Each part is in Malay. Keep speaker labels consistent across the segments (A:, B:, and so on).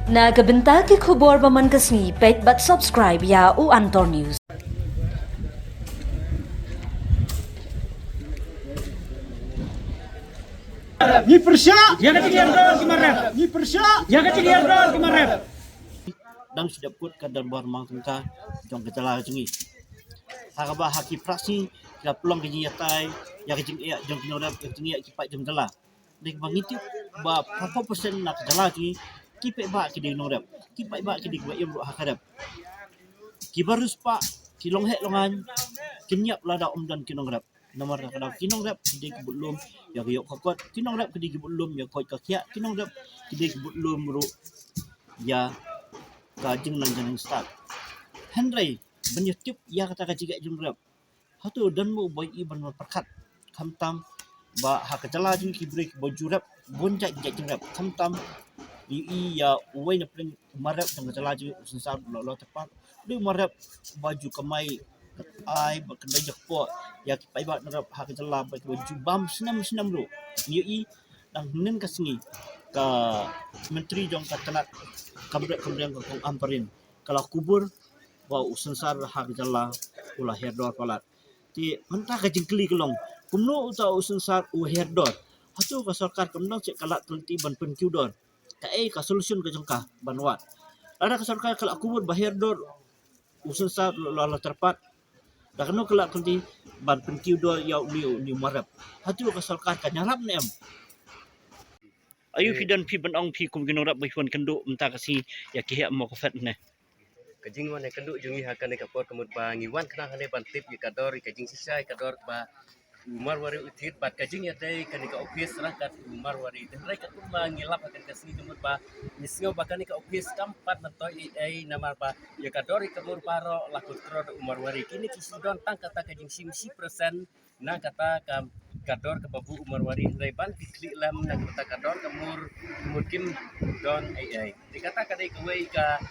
A: Nagabenta ke kubor paman kasni pet bat subscribe ya u Antor News.
B: Ni persya,
C: Ya kecil dia dol kemarin.
B: ni persya.
C: Ya kecil dia dol kemarin.
D: Dan sudah put kadar bar mang tungka jong ketala jengi hakaba haki praksi kita pulang ke jiatai ya ke jeng ya jong kinodap ke jeng ya kipai jong tala dik bangitiu ba berapa persen nak tala ki kipai ba ki ding nodap kipai ba ki dik ba yum hakadap ki barus pa ki long he longan kinyap lada dan kinongrap nomor kadang kinongrap ki dik belum ya yok kokot kinongrap ki dik belum ya koi kakia kinongrap ki dik belum ru ya kajeng nang janang start Henry benyetip ya kata kajiga jumrap hatu dan mo boy iban perkat kamtam ba hakacala jing kibrik bojurap bonjak jak jumrap kamtam i ya uwe na pring marap tang kacala jing unsar lo tepat di marap baju kamai ai ba kendai jakpo ya kipai ba narap hakacala ba baju bam senam ro i dang nen kasngi ka menteri jong katalat kambrek kong amparin kalau kubur wa usensar hak jalla ula herdor palat ti mentah ka jingkli kelong kumno uta usensar u herdor hatu ka sarkar kumno cek kalat telti ban penkiudor ka ka solution ka jengkah banwat ada ka sarkar kala kubur ba herdor usensar la terpat da kano kala telti ban penkiudor ya ni marap hatu ka sarkar ka nyarap nem ayu fidan fi ban ong fi kum ginorap bai fon kendo mentah kasi ya kihe mo ko fet ne
E: kajing wan kenduk jungi hakan kapor kemut ba ngiwan kena hane bantip ya kador kajing sisa kador ba umar wari utit bat kajing ya dai kan ka office rakat umar wari dan reka kuma ngilap akan kasni kemut ba nisngo bakan ka office kampat mentoi ai namar ba ya kador kemur paro lakut kro umar wari kini kisidon tang kata kajing simsi persen na kata kam kador ke babu umar wari reban kikli lam na kata kador kemur kim don ai dikata kadai kawai ka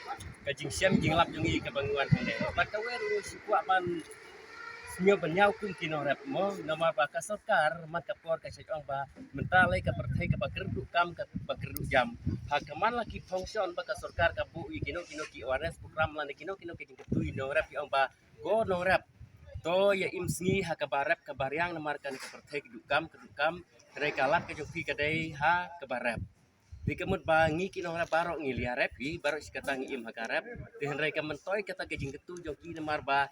E: kajing siam jinglap jungi ke banguan hande bat kawe ru sikwa man semio benyau kum kino rap mo nama ba ka sarkar man kapor ka sejong ba mentalai ka perthai ka bakerdu kam ka bakerdu jam hakaman laki function ba ka sarkar ka bu kino ki awareness program lan kino kajing ketu no rap yang ba go no rap to ya imsngi hakabarap kabaryang namar kan ka perthai kedukam kare kalap ka joki kadai ha kabarap di kemut bangi kino na baro ngilia repi baro sikata ngim hakarep tehenrai kamentoy kata kejing ketu joki nemar ba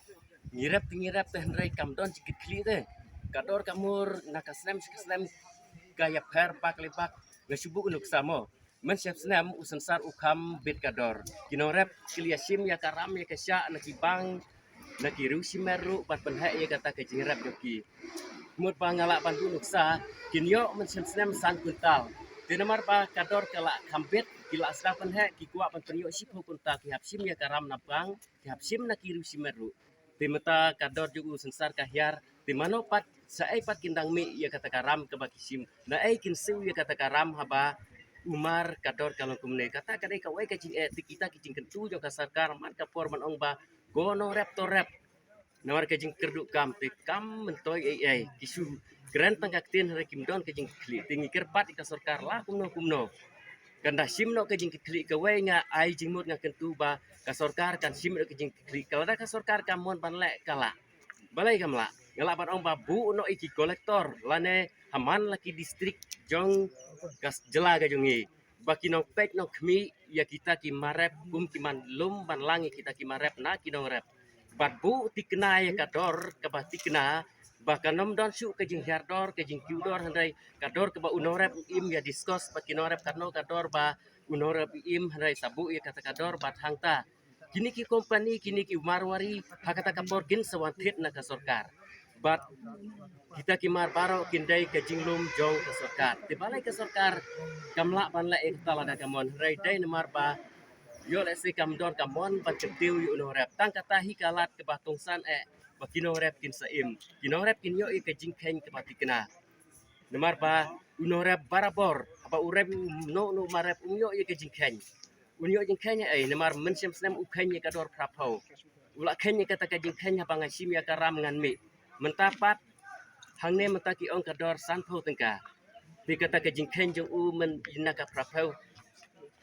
E: ngirep tehenrai kamdon cikit kli te kador kamur nakasnem gaya per pak lepak ngasubu unuk samo men siap snem usensar ukam bit kador kino rep kiliasim ya karam ya kesya nakibang nakiru simeru pat penhek ya kata kejing rep joki mut pangalak bantu nuksa kinyo men siap snem san kuntal Dinamar pa kador kala kambet kila asrapan he ki kuat penyo sip hukun ta ki hapsim ya karam napang ki hapsim na kiru simeru timeta kador jugu sensar kahyar timano pat saai pat kindang mi ya kata karam ke bakisim na ai kinsu ya kata karam haba umar kador kalau kumne kata kadai kawai kajing kita kicing kentu jo kasarkar man kapor man ong ba gono rap to rap nawar kajing kerduk kam te kam mentoy ai kisu Grand pangkaktin hari kimdon kejing klik tinggi kerpat ika sarkar lah kumno kanda simno kejing klik kawai nga ai jingmut nga kentu ba ka sarkar kan simno kejing klik kalau da ka sarkar kamon panlek kala balai kamla ngala pan ong babu no iki kolektor lane haman laki distrik jong kas jela ga jongi baki no pek no kmi ya kita ki marep kum kiman lum ban langi kita ki marep na kinong rep babu tikna ya kador ka tikna bahkan nom don su kejing herdor kejing kiudor handai kador ke ba unorep im ya diskos ba kinorep karno kador ba unorep im handai sabu ya kata kador bat hangta kini ki company kini ki marwari hakata kapor gin sawantit na ka sarkar bat kita ki mar baro kindai kejing lum jong ka sarkar tibalai ka sarkar kamla banla ek tala da kamon handai dai namar ba yo lesi kamdor kamon ban ketiu yu unorep tang kata hi kalat ke batungsan bakino rap kin saim kino rap kin yo kejing keng kepati kena nemar ba uno rap barabor apa urep no marap unyo kejing keng unyo jing keng nemar mensem snem ukeng kador prapau ula keng kata kejing keng apa ngasim ya karam ngan mi mentapat hangne mentaki ong kador sanpo tengka di kata kejing keng jong men inaka prapau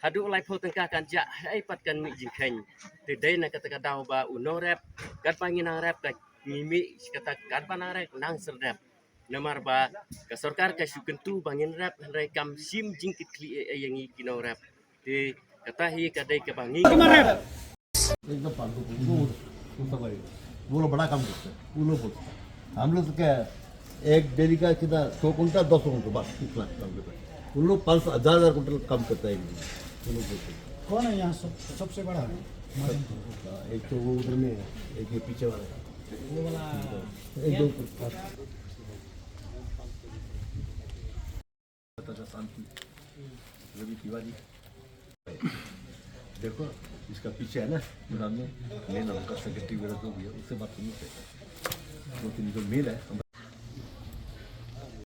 E: hadu lai pho tengkah kan ja ai pat kan mi jing khen từ đây là kata kadau ba uno rap kat panginang rap ka mimi kata kat panang rap nang ser rap namar ba ka sarkar ka syukentu bangin rap rai kam sim jing kitli yang i kino rap te kata hi kadai ka bangi
B: एकदम फालतू वो लोग बड़ा काम करते हैं वो लोग बोलते हैं हम लोग तो क्या है, एक डेली का कितना 100 कुंटल 200 कुंटल बस इतना काम करता है उन लोग 5,000 कुंटल काम करता है एक दिन वो लोग बोलते हैं
C: कौन है यहाँ सबसे बड़ा
B: एक तो वो उधर में है एक ये पीछे वाला है।
C: वो वाला
B: एक दो शांति रवि तिवारी देखो इसका पीछे है ना मेन उनका सेक्रेटरी वगैरह जो भी है उससे बात करनी चाहिए 2-3 जो मेल है